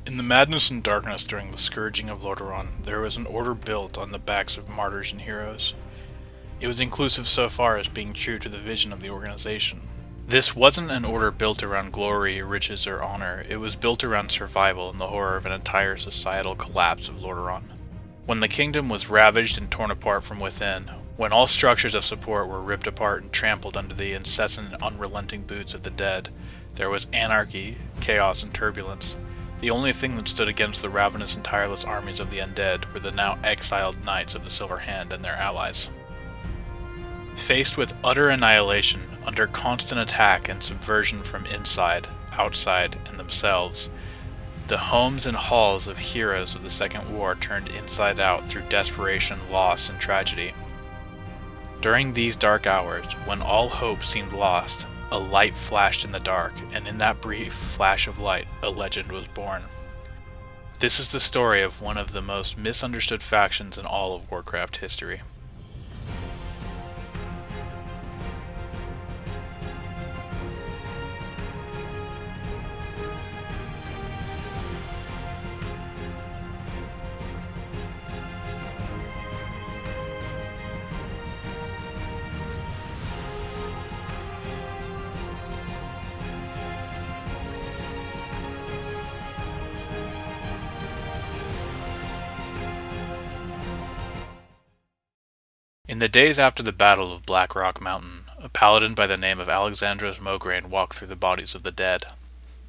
In the madness and darkness during the scourging of Lordaeron, there was an order built on the backs of martyrs and heroes. It was inclusive so far as being true to the vision of the organization. This wasn't an order built around glory, riches, or honor. It was built around survival and the horror of an entire societal collapse of Lordaeron. When the kingdom was ravaged and torn apart from within, when all structures of support were ripped apart and trampled under the incessant and unrelenting boots of the dead, there was anarchy, chaos, and turbulence. The only thing that stood against the ravenous and tireless armies of the undead were the now exiled Knights of the Silver Hand and their allies. Faced with utter annihilation, under constant attack and subversion from inside, outside, and themselves, the homes and halls of heroes of the Second War turned inside out through desperation, loss, and tragedy. During these dark hours, when all hope seemed lost, a light flashed in the dark, and in that brief flash of light, a legend was born. This is the story of one of the most misunderstood factions in all of Warcraft history. In the days after the Battle of Black Rock Mountain, a paladin by the name of Alexandros Mograine walked through the bodies of the dead.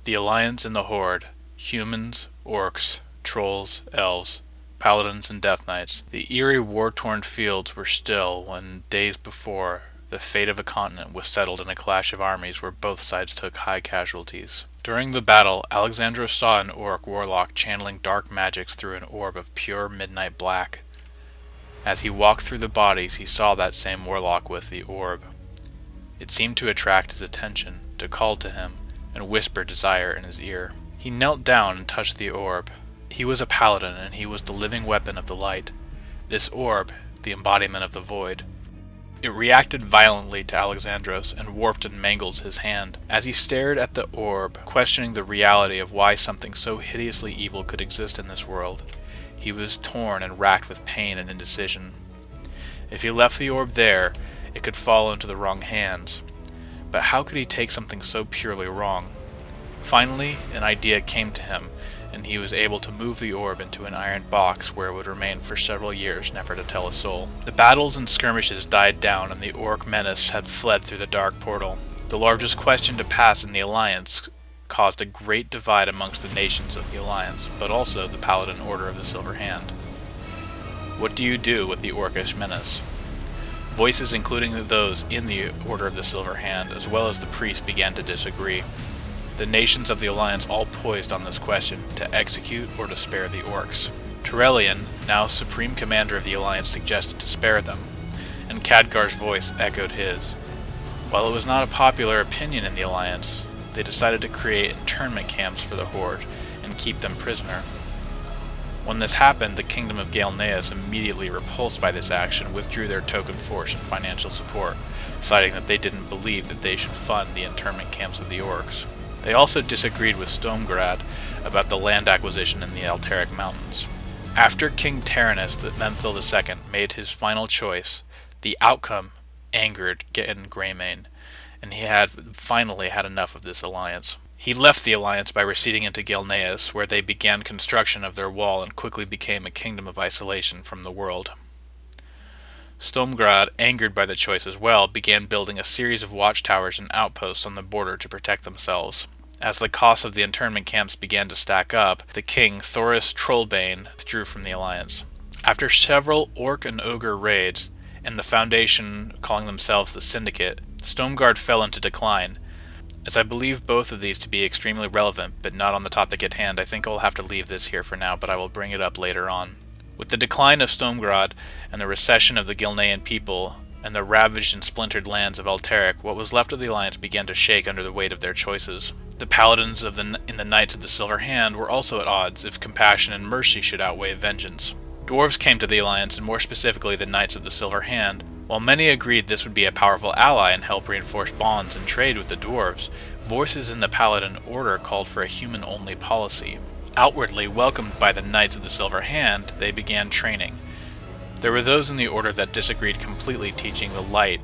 The Alliance and the Horde, humans, orcs, trolls, elves, paladins, and death knights, the eerie war-torn fields were still when, days before, the fate of a continent was settled in a clash of armies where both sides took high casualties. During the battle, Alexandros saw an orc warlock channeling dark magics through an orb of pure midnight black. As he walked through the bodies, he saw that same warlock with the orb. It seemed to attract his attention, to call to him, and whisper desire in his ear. He knelt down and touched the orb. He was a paladin, and he was the living weapon of the light. This orb, the embodiment of the void. It reacted violently to Alexandros and warped and mangled his hand. As he stared at the orb, questioning the reality of why something so hideously evil could exist in this world, he was torn and racked with pain and indecision. If he left the orb there, it could fall into the wrong hands. But how could he take something so purely wrong? Finally, an idea came to him, and he was able to move the orb into an iron box where it would remain for several years, never to tell a soul. The battles and skirmishes died down, and the orc menace had fled through the dark portal. The largest question to pass in the Alliance caused a great divide amongst the nations of the Alliance, but also the Paladin Order of the Silver Hand. What do you do with the orcish menace? Voices including those in the Order of the Silver Hand, as well as the priests, began to disagree. The nations of the Alliance all poised on this question, to execute or to spare the orcs. Turelian, now Supreme Commander of the Alliance, suggested to spare them, and Khadgar's voice echoed his. While it was not a popular opinion in the Alliance, they decided to create internment camps for the Horde and keep them prisoner. When this happened, the kingdom of Gaelneas, immediately repulsed by this action, withdrew their token force and financial support, citing that they didn't believe that they should fund the internment camps of the orcs. They also disagreed with Stomgrad about the land acquisition in the Alterac Mountains. After King Taranis Menthil II made his final choice, the outcome angered Gen Greymane, and he had finally had enough of this alliance. He left the alliance by receding into Gaelneas, where they began construction of their wall and quickly became a kingdom of isolation from the world. Stomgrad, angered by the choice as well, began building a series of watchtowers and outposts on the border to protect themselves. As the costs of the internment camps began to stack up, the king, Thoris Trollbane, withdrew from the alliance. After several orc and ogre raids, and the Foundation calling themselves the Syndicate, Stomgard fell into decline. As I believe both of these to be extremely relevant, but not on the topic at hand, I think I'll have to leave this here for now, but I will bring it up later on. With the decline of Stomgrad, and the recession of the Gilnean people, and the ravaged and splintered lands of Alterac, what was left of the Alliance began to shake under the weight of their choices. The paladins in the Knights of the Silver Hand were also at odds if compassion and mercy should outweigh vengeance. Dwarves came to the Alliance, and more specifically the Knights of the Silver Hand. While many agreed this would be a powerful ally and help reinforce bonds and trade with the dwarves, voices in the Paladin Order called for a human-only policy. Outwardly welcomed by the Knights of the Silver Hand, they began training. There were those in the order that disagreed completely, teaching the light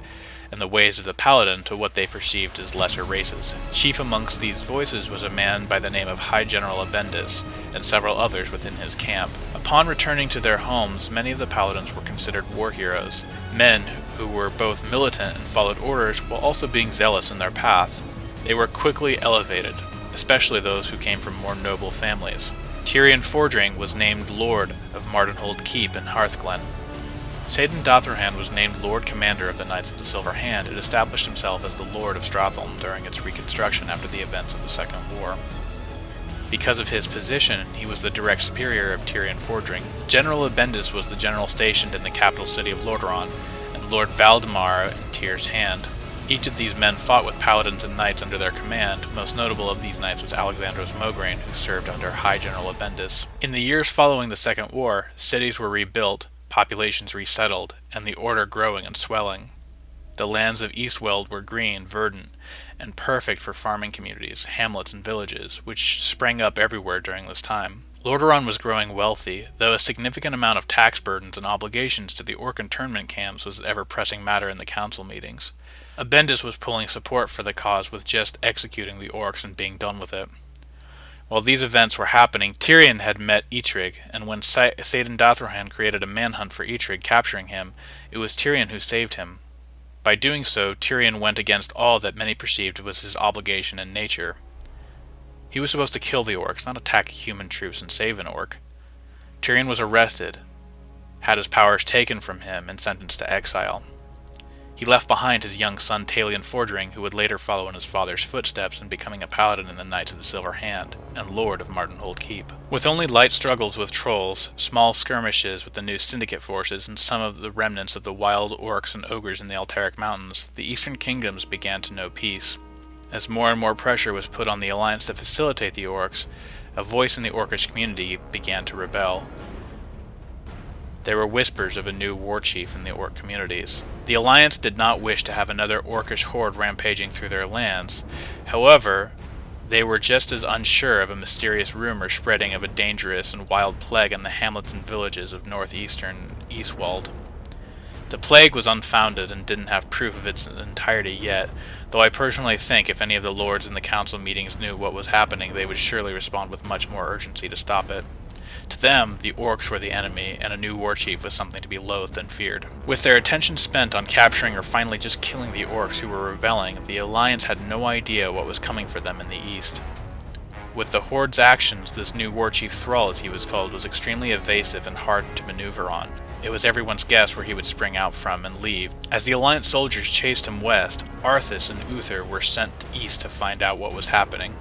and the ways of the Paladin to what they perceived as lesser races. Chief amongst these voices was a man by the name of High General Abendis, and several others within his camp. Upon returning to their homes, many of the Paladins were considered war heroes, men who were both militant and followed orders while also being zealous in their path. They were quickly elevated, especially those who came from more noble families. Tyrion Fordring was named Lord of Mardenhold Keep in Hearthglen. Saidan Dathrand was named Lord Commander of the Knights of the Silver Hand and established himself as the Lord of Stratholme during its reconstruction after the events of the Second War. Because of his position, he was the direct superior of Tyrion Fordring. General Abendis was the general stationed in the capital city of Lordaeron, and Lord Valdemar in Tyr's Hand. Each of these men fought with paladins and knights under their command. Most notable of these knights was Alexandros Mograine, who served under High General Abendis. In the years following the Second War, cities were rebuilt, populations resettled, and the order growing and swelling. The lands of Eastweld were green, verdant, and perfect for farming communities, hamlets, and villages, which sprang up everywhere during this time. Lordaeron was growing wealthy, though a significant amount of tax burdens and obligations to the orc internment camps was an ever-pressing matter in the council meetings. Abendis was pulling support for the cause with just executing the orcs and being done with it. While these events were happening, Tyrion had met Eitrig, and when Saidan Dathrand created a manhunt for Eitrig, capturing him, it was Tyrion who saved him. By doing so, Tyrion went against all that many perceived was his obligation in nature. He was supposed to kill the orcs, not attack human troops and save an orc. Tyrion was arrested, had his powers taken from him, and sentenced to exile. He left behind his young son Talion Fordring, who would later follow in his father's footsteps in becoming a paladin in the Knights of the Silver Hand, and Lord of Mardenhold Keep. With only light struggles with trolls, small skirmishes with the new syndicate forces, and some of the remnants of the wild orcs and ogres in the Altaric Mountains, the Eastern Kingdoms began to know peace. As more and more pressure was put on the Alliance to facilitate the orcs, a voice in the orcish community began to rebel. There were whispers of a new war chief in the orc communities. The Alliance did not wish to have another orcish horde rampaging through their lands. However, they were just as unsure of a mysterious rumor spreading of a dangerous and wild plague in the hamlets and villages of northeastern Eastwald. The plague was unfounded and didn't have proof of its entirety yet, though I personally think if any of the lords in the council meetings knew what was happening, they would surely respond with much more urgency to stop it. To them, the orcs were the enemy, and a new war chief was something to be loathed and feared. With their attention spent on capturing or finally just killing the orcs who were rebelling, the Alliance had no idea what was coming for them in the east. With the Horde's actions, this new war chief Thrall, as he was called, was extremely evasive and hard to maneuver on. It was everyone's guess where he would spring out from and leave. As the Alliance soldiers chased him west, Arthas and Uther were sent east to find out what was happening.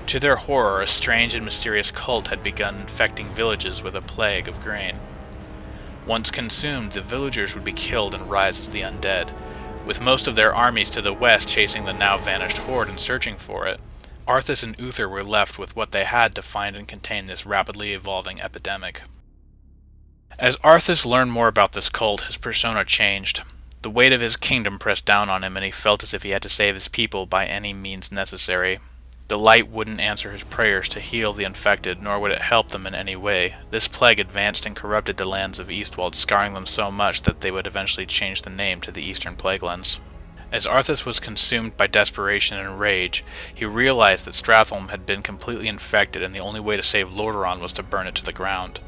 To their horror, a strange and mysterious cult had begun infecting villages with a plague of grain. Once consumed, the villagers would be killed and rise as the undead, with most of their armies to the west chasing the now vanished horde and searching for it. Arthas and Uther were left with what they had to find and contain this rapidly evolving epidemic. As Arthas learned more about this cult, his persona changed. The weight of his kingdom pressed down on him, and he felt as if he had to save his people by any means necessary. The light wouldn't answer his prayers to heal the infected, nor would it help them in any way. This plague advanced and corrupted the lands of Eastwald, scarring them so much that they would eventually change the name to the Eastern Plaguelands. As Arthas was consumed by desperation and rage, he realized that Stratholme had been completely infected, and the only way to save Lordaeron was to burn it to the ground.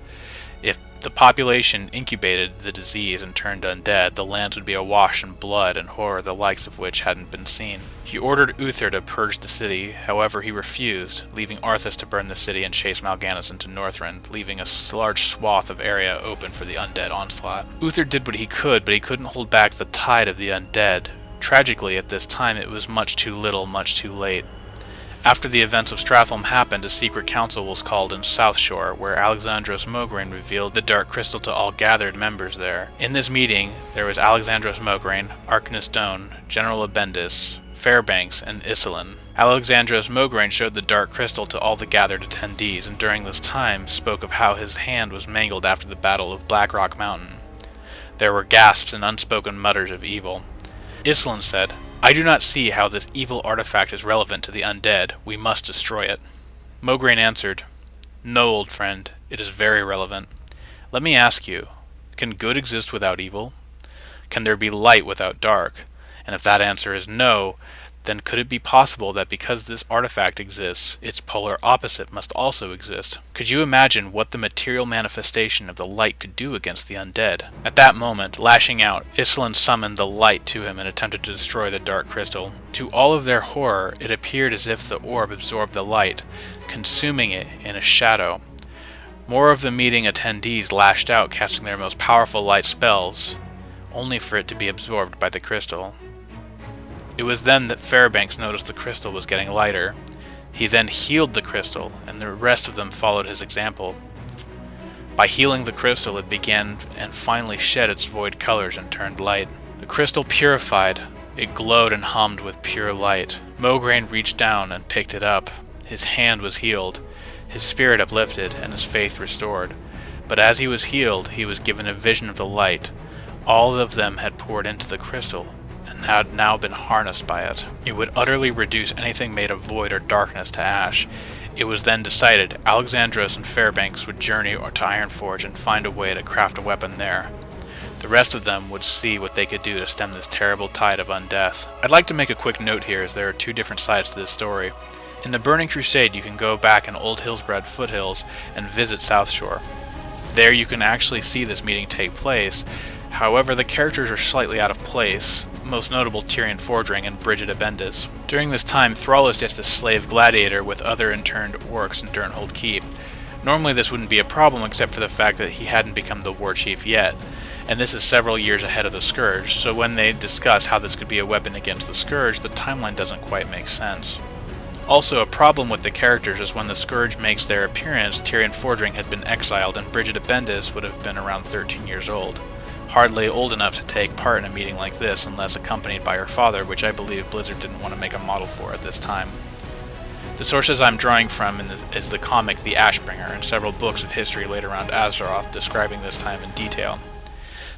If the population incubated the disease and turned undead, the lands would be awash in blood and horror the likes of which hadn't been seen. He ordered Uther to purge the city, however he refused, leaving Arthas to burn the city and chase Mal'Ganis into Northrend, leaving a large swath of area open for the undead onslaught. Uther did what he could, but he couldn't hold back the tide of the undead. Tragically, at this time it was much too little, much too late. After the events of Stratholme happened, a secret council was called in Southshore, where Alexandros Mograine revealed the Dark Crystal to all gathered members there. In this meeting, there was Alexandros Mograine, Arcanus Doan, General Abendis, Fairbanks, and Isilin. Alexandros Mograine showed the Dark Crystal to all the gathered attendees, and during this time spoke of how his hand was mangled after the Battle of Blackrock Mountain. There were gasps and unspoken mutters of evil. Isilin said, "I do not see how this evil artifact is relevant to the undead. We must destroy it." Mograine answered, "No, old friend, it is very relevant. Let me ask you, can good exist without evil? Can there be light without dark? And if that answer is no, then could it be possible that because this artifact exists, its polar opposite must also exist? Could you imagine what the material manifestation of the light could do against the undead?" At that moment, lashing out, Isilin summoned the light to him and attempted to destroy the dark crystal. To all of their horror, it appeared as if the orb absorbed the light, consuming it in a shadow. More of the meeting attendees lashed out, casting their most powerful light spells, only for it to be absorbed by the crystal. It was then that Fairbanks noticed the crystal was getting lighter. He then healed the crystal, and the rest of them followed his example. By healing the crystal, it began and finally shed its void colors and turned light. The crystal purified. It glowed and hummed with pure light. Mograine reached down and picked it up. His hand was healed, his spirit uplifted, and his faith restored. But as he was healed, he was given a vision of the light. All of them had poured into the crystal, and had now been harnessed by it. It would utterly reduce anything made of void or darkness to ash. It was then decided Alexandros and Fairbanks would journey to Ironforge and find a way to craft a weapon there. The rest of them would see what they could do to stem this terrible tide of undeath. I'd like to make a quick note here, as there are two different sides to this story. In the Burning Crusade, you can go back in Old Hillsbrad foothills and visit South Shore. There you can actually see this meeting take place. However, the characters are slightly out of place, most notable Tyrion Fordring and Brigida Bendis. During this time, Thrall is just a slave gladiator with other interned orcs in Durnhold Keep. Normally this wouldn't be a problem except for the fact that he hadn't become the war chief yet, and this is several years ahead of the Scourge, so when they discuss how this could be a weapon against the Scourge, the timeline doesn't quite make sense. Also, a problem with the characters is when the Scourge makes their appearance, Tyrion Fordring had been exiled and Brigida Bendis would have been around 13 years old. Hardly old enough to take part in a meeting like this unless accompanied by her father, which I believe Blizzard didn't want to make a model for at this time. The sources I'm drawing from is the comic The Ashbringer and several books of history laid around Azeroth describing this time in detail.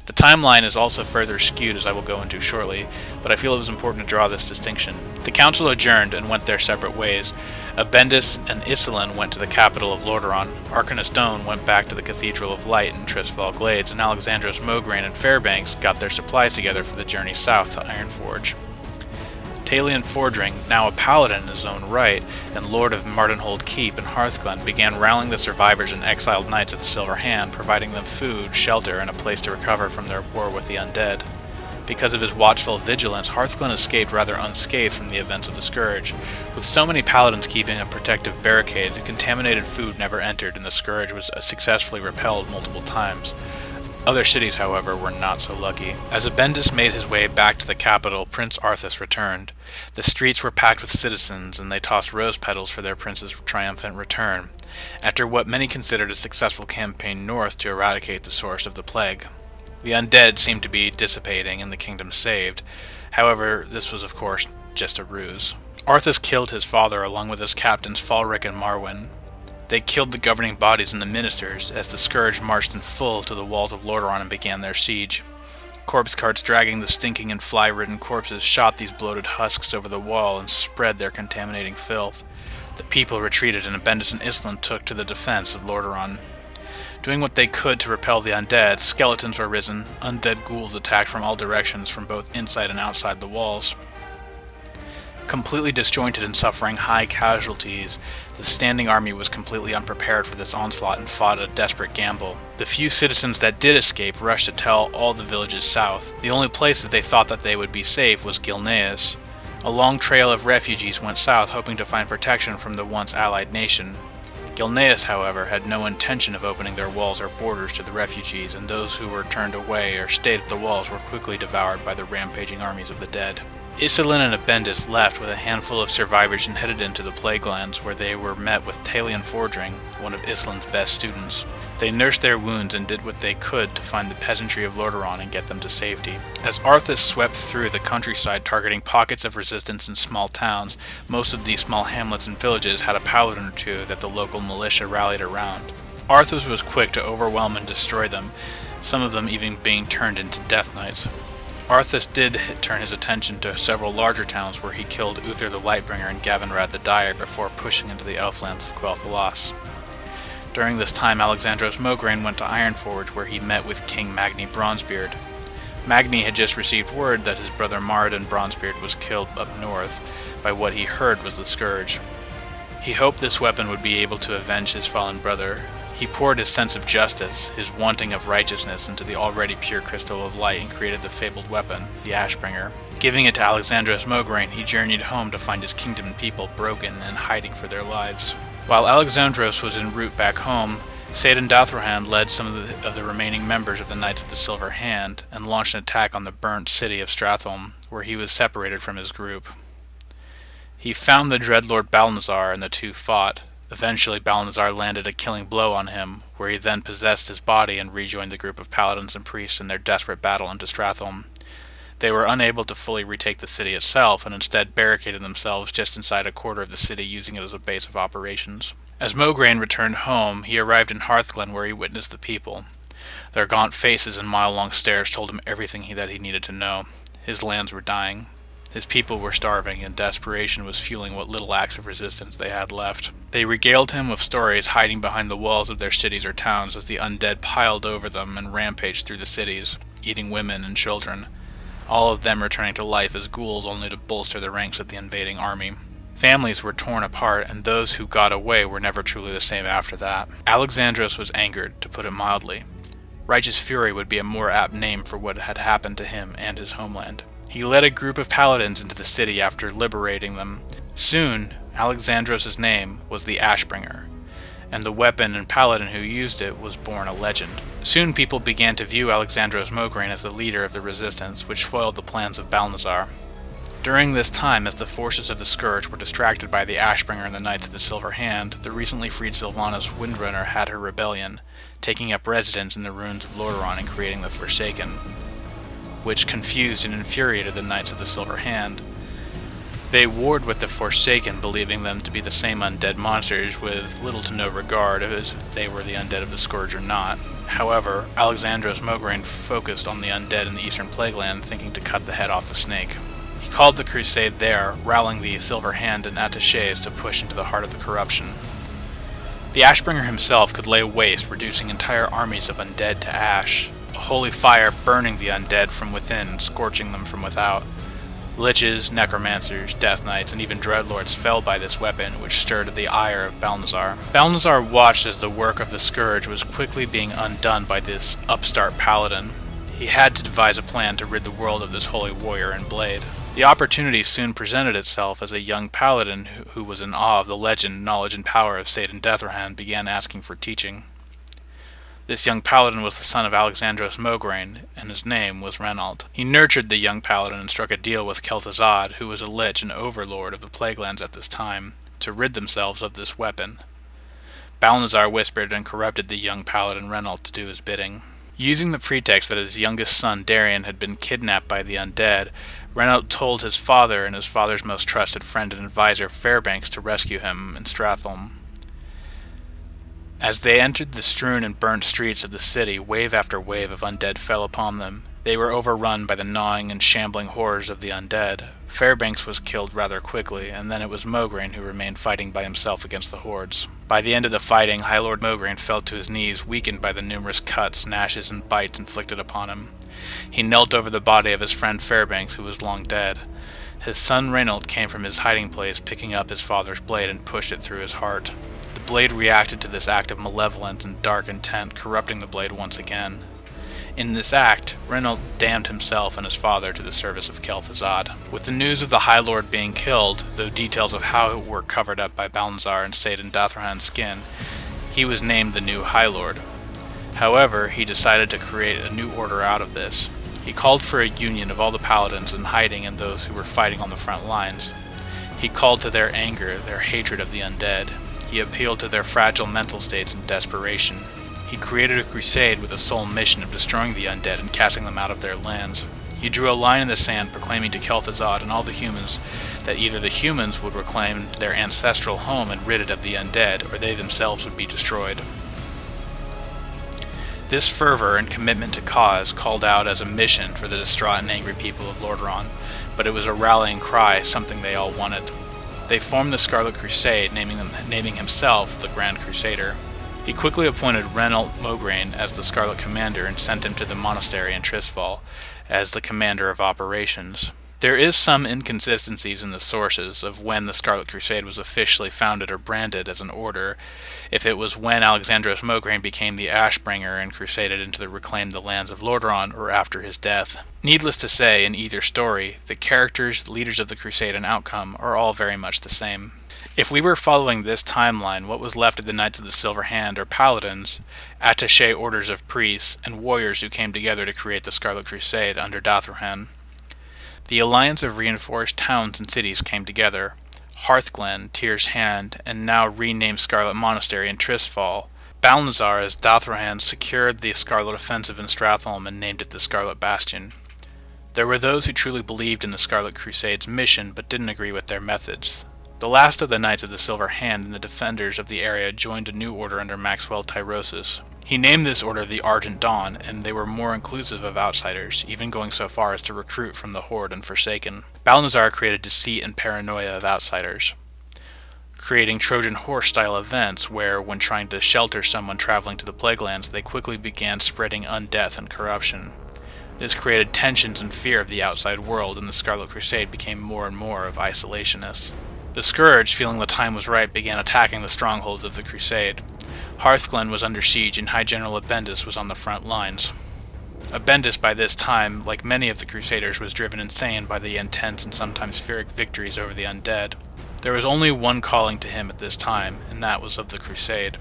The timeline is also further skewed, as I will go into shortly, but I feel it was important to draw this distinction. The council adjourned and went their separate ways. Bendis and Isilin went to the capital of Lordaeron, Arcanus Stone went back to the Cathedral of Light in Tristval Glades, and Alexandros Mograine and Fairbanks got their supplies together for the journey south to Ironforge. Talion Fordring, now a paladin in his own right, and lord of Mardenhold Keep and Hearthglen, began rallying the survivors and exiled knights of the Silver Hand, providing them food, shelter, and a place to recover from their war with the undead. Because of his watchful vigilance, Hearthglen escaped rather unscathed from the events of the Scourge. With so many paladins keeping a protective barricade, contaminated food never entered, and the Scourge was successfully repelled multiple times. Other cities, however, were not so lucky. As Bendis made his way back to the capital, Prince Arthas returned. The streets were packed with citizens, and they tossed rose petals for their prince's triumphant return, after what many considered a successful campaign north to eradicate the source of the plague. The undead seemed to be dissipating and the kingdom saved. However, this was of course just a ruse. Arthas killed his father along with his captains Falric and Marwyn. They killed the governing bodies and the ministers as the Scourge marched in full to the walls of Lordaeron and began their siege. Corpse carts dragging the stinking and fly-ridden corpses shot these bloated husks over the wall and spread their contaminating filth. The people retreated and Bendis and Isilin took to the defense of Lordaeron. Doing what they could to repel the undead, skeletons were risen, undead ghouls attacked from all directions from both inside and outside the walls. Completely disjointed and suffering high casualties, the standing army was completely unprepared for this onslaught and fought a desperate gamble. The few citizens that did escape rushed to tell all the villages south. The only place that they thought that they would be safe was Gilneas. A long trail of refugees went south, hoping to find protection from the once allied nation. Gilneas, however, had no intention of opening their walls or borders to the refugees, and those who were turned away or stayed at the walls were quickly devoured by the rampaging armies of the dead. Isilin and Bendis left with a handful of survivors and headed into the Plaguelands, where they were met with Talion Fordring, one of Isilin's best students. They nursed their wounds and did what they could to find the peasantry of Lordaeron and get them to safety. As Arthas swept through the countryside targeting pockets of resistance in small towns, most of these small hamlets and villages had a paladin or two that the local militia rallied around. Arthas was quick to overwhelm and destroy them, some of them even being turned into death knights. Arthas did turn his attention to several larger towns where he killed Uther the Lightbringer and Gavinrad the Dyer before pushing into the Elflands of Quel'Thalas. During this time, Alexandros Mograine went to Ironforge, where he met with King Magni Bronzebeard. Magni had just received word that his brother Maradin Bronzebeard was killed up north by what he heard was the Scourge. He hoped this weapon would be able to avenge his fallen brother. He poured his sense of justice, his wanting of righteousness, into the already pure crystal of light and created the fabled weapon, the Ashbringer. Giving it to Alexandros Mograine, he journeyed home to find his kingdom and people broken and hiding for their lives. While Alexandros was en route back home, Saidan Dathrohan led some of the remaining members of the Knights of the Silver Hand and launched an attack on the burnt city of Stratholme, where he was separated from his group. He found the Dreadlord Balnazzar and the two fought. Eventually, Balnazzar landed a killing blow on him, where he then possessed his body and rejoined the group of paladins and priests in their desperate battle into Stratholme. They were unable to fully retake the city itself and instead barricaded themselves just inside a quarter of the city, using it as a base of operations. As Mograine returned home, he arrived in Hearthglen, where he witnessed the people. Their gaunt faces and mile-long stares told him everything that he needed to know. His lands were dying. His people were starving, and desperation was fueling what little acts of resistance they had left. They regaled him with stories hiding behind the walls of their cities or towns as the undead piled over them and rampaged through the cities, eating women and children, all of them returning to life as ghouls only to bolster the ranks of the invading army. Families were torn apart, and those who got away were never truly the same after that. Alexandros was angered, to put it mildly. Righteous fury would be a more apt name for what had happened to him and his homeland. He led a group of paladins into the city after liberating them. Soon, Alexandros' name was the Ashbringer, and the weapon and paladin who used it was born a legend. Soon people began to view Alexandros Mograine as the leader of the resistance, which foiled the plans of Balnazzar. During this time, as the forces of the Scourge were distracted by the Ashbringer and the Knights of the Silver Hand, the recently freed Sylvanas Windrunner had her rebellion, taking up residence in the ruins of Lordaeron and creating the Forsaken, which confused and infuriated the Knights of the Silver Hand. They warred with the Forsaken, believing them to be the same undead monsters with little to no regard as if they were the undead of the Scourge or not. However, Alexandros Mograine focused on the undead in the Eastern Plagueland, thinking to cut the head off the snake. He called the crusade there, rallying the Silver Hand and attachés to push into the heart of the corruption. The Ashbringer himself could lay waste, reducing entire armies of undead to ash, a holy fire burning the undead from within and scorching them from without. Liches, necromancers, death knights, and even dreadlords fell by this weapon, which stirred the ire of Balnazzar. Balnazzar watched as the work of the Scourge was quickly being undone by this upstart paladin. He had to devise a plan to rid the world of this holy warrior and blade. The opportunity soon presented itself as a young paladin who was in awe of the legend, knowledge, and power of Saidan Dathrohan began asking for teaching. This young paladin was the son of Alexandros Mograine, and his name was Renault. He nurtured the young paladin and struck a deal with Kel'Thuzad, who was a lich and overlord of the Plaguelands at this time, to rid themselves of this weapon. Balnazzar whispered and corrupted the young paladin Renault to do his bidding. Using the pretext that his youngest son Darian had been kidnapped by the undead, Renault told his father and his father's most trusted friend and advisor Fairbanks to rescue him in Stratholme. As they entered the strewn and burnt streets of the city, wave after wave of undead fell upon them. They were overrun by the gnawing and shambling horrors of the undead. Fairbanks was killed rather quickly, and then it was Mograine who remained fighting by himself against the hordes. By the end of the fighting, High Lord Mograine fell to his knees, weakened by the numerous cuts, nashes, and bites inflicted upon him. He knelt over the body of his friend Fairbanks, who was long dead. His son Renault came from his hiding place, picking up his father's blade and pushed it through his heart. The blade reacted to this act of malevolence and dark intent, corrupting the blade once again. In this act, Renault damned himself and his father to the service of Kel'Thuzad. With the news of the High Lord being killed, though details of how it were covered up by Balnazzar and Saidan Dathrohan's skin, he was named the new High Lord. However, he decided to create a new order out of this. He called for a union of all the paladins in hiding and those who were fighting on the front lines. He called to their anger, their hatred of the undead. He appealed to their fragile mental states and desperation. He created a crusade with the sole mission of destroying the undead and casting them out of their lands. He drew a line in the sand proclaiming to Kel'Thuzad and all the humans that either the humans would reclaim their ancestral home and rid it of the undead, or they themselves would be destroyed. This fervor and commitment to cause called out as a mission for the distraught and angry people of Lordaeron, but it was a rallying cry, something they all wanted. They formed the Scarlet Crusade, naming himself the Grand Crusader. He quickly appointed Reynold Mograine as the Scarlet Commander and sent him to the monastery in Trisfal as the commander of operations. There is some inconsistencies in the sources of when the Scarlet Crusade was officially founded or branded as an order, if it was when Alexandros Mograine became the Ashbringer and crusaded into the reclaimed the lands of Lordaeron, or after his death. Needless to say, in either story, the characters, leaders of the crusade, and outcome are all very much the same. If we were following this timeline, what was left of the Knights of the Silver Hand are paladins, attaché orders of priests, and warriors who came together to create the Scarlet Crusade under Dathrahan. The alliance of reinforced towns and cities came together. Hearthglen, Tyr's Hand, and now renamed Scarlet Monastery in Trisfal. Balnazar, as Dathrahan, secured the Scarlet Offensive in Stratholme and named it the Scarlet Bastion. There were those who truly believed in the Scarlet Crusade's mission but didn't agree with their methods. The last of the Knights of the Silver Hand and the defenders of the area joined a new order under Maxwell Tyrosus. He named this order the Argent Dawn, and they were more inclusive of outsiders, even going so far as to recruit from the Horde and Forsaken. Balnazar created deceit and paranoia of outsiders, creating Trojan Horse-style events where, when trying to shelter someone traveling to the Plaguelands, they quickly began spreading undeath and corruption. This created tensions and fear of the outside world, and the Scarlet Crusade became more and more of isolationists. The Scourge, feeling the time was right, began attacking the strongholds of the Crusade. Hearthglen was under siege, and High General Abendus was on the front lines. Abendus, by this time, like many of the Crusaders, was driven insane by the intense and sometimes Pyrrhic victories over the undead. There was only one calling to him at this time, and that was of the Crusade: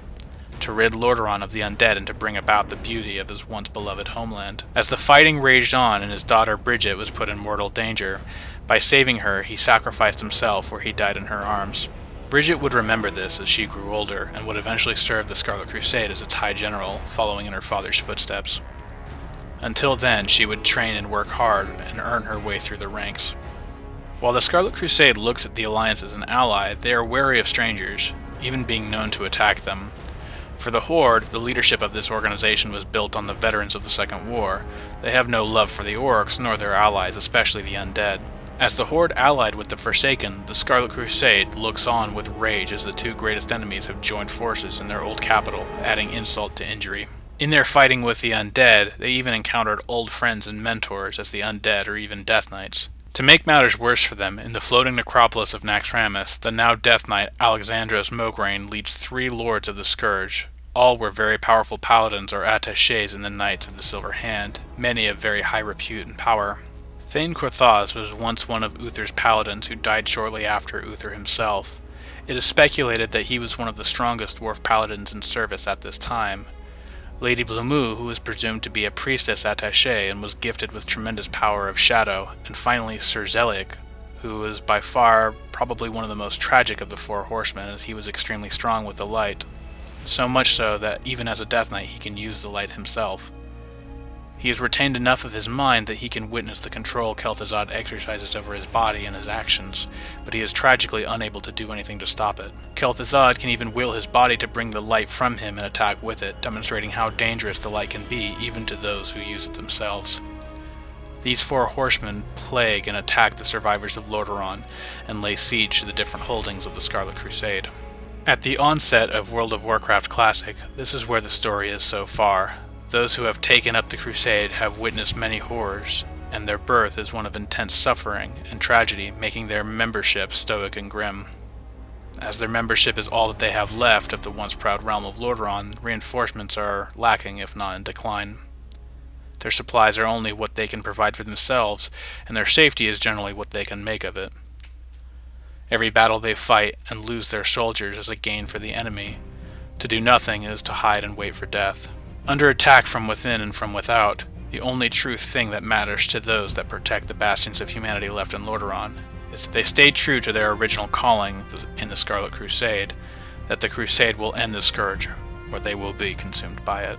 to rid Lordaeron of the undead and to bring about the beauty of his once beloved homeland. As the fighting raged on and his daughter Bridget was put in mortal danger, by saving her, he sacrificed himself where he died in her arms. Bridget would remember this as she grew older, and would eventually serve the Scarlet Crusade as its High General, following in her father's footsteps. Until then, she would train and work hard and earn her way through the ranks. While the Scarlet Crusade looks at the Alliance as an ally, they are wary of strangers, even being known to attack them. For the Horde, the leadership of this organization was built on the veterans of the Second War. They have no love for the Orcs, nor their allies, especially the undead. As the Horde allied with the Forsaken, the Scarlet Crusade looks on with rage as the two greatest enemies have joined forces in their old capital, adding insult to injury. In their fighting with the undead, they even encountered old friends and mentors as the undead or even Death Knights. To make matters worse for them, in the floating necropolis of Naxxramas, the now Death Knight Alexandros Mograine leads 3 lords of the Scourge. All were very powerful paladins or attachés in the Knights of the Silver Hand, many of very high repute and power. Thane Corthaz was once one of Uther's paladins who died shortly after Uther himself. It is speculated that he was one of the strongest dwarf paladins in service at this time. Lady Blumu, who was presumed to be a priestess attachée and was gifted with tremendous power of shadow, and finally Sir Zelic, who was by far probably one of the most tragic of the 4 horsemen, as he was extremely strong with the light, so much so that even as a Death Knight he can use the light himself. He has retained enough of his mind that he can witness the control Kel'Thuzad exercises over his body and his actions, but he is tragically unable to do anything to stop it. Kel'Thuzad can even will his body to bring the light from him and attack with it, demonstrating how dangerous the light can be even to those who use it themselves. These 4 horsemen plague and attack the survivors of Lordaeron and lay siege to the different holdings of the Scarlet Crusade. At the onset of World of Warcraft Classic, this is where the story is so far. Those who have taken up the crusade have witnessed many horrors, and their birth is one of intense suffering and tragedy, making their membership stoic and grim. As their membership is all that they have left of the once proud realm of Lordaeron, reinforcements are lacking, if not in decline. Their supplies are only what they can provide for themselves, and their safety is generally what they can make of it. Every battle they fight and lose their soldiers is a gain for the enemy. To do nothing is to hide and wait for death. Under attack from within and from without, the only true thing that matters to those that protect the bastions of humanity left in Lordaeron is that they stay true to their original calling in the Scarlet Crusade, that the Crusade will end the Scourge, or they will be consumed by it.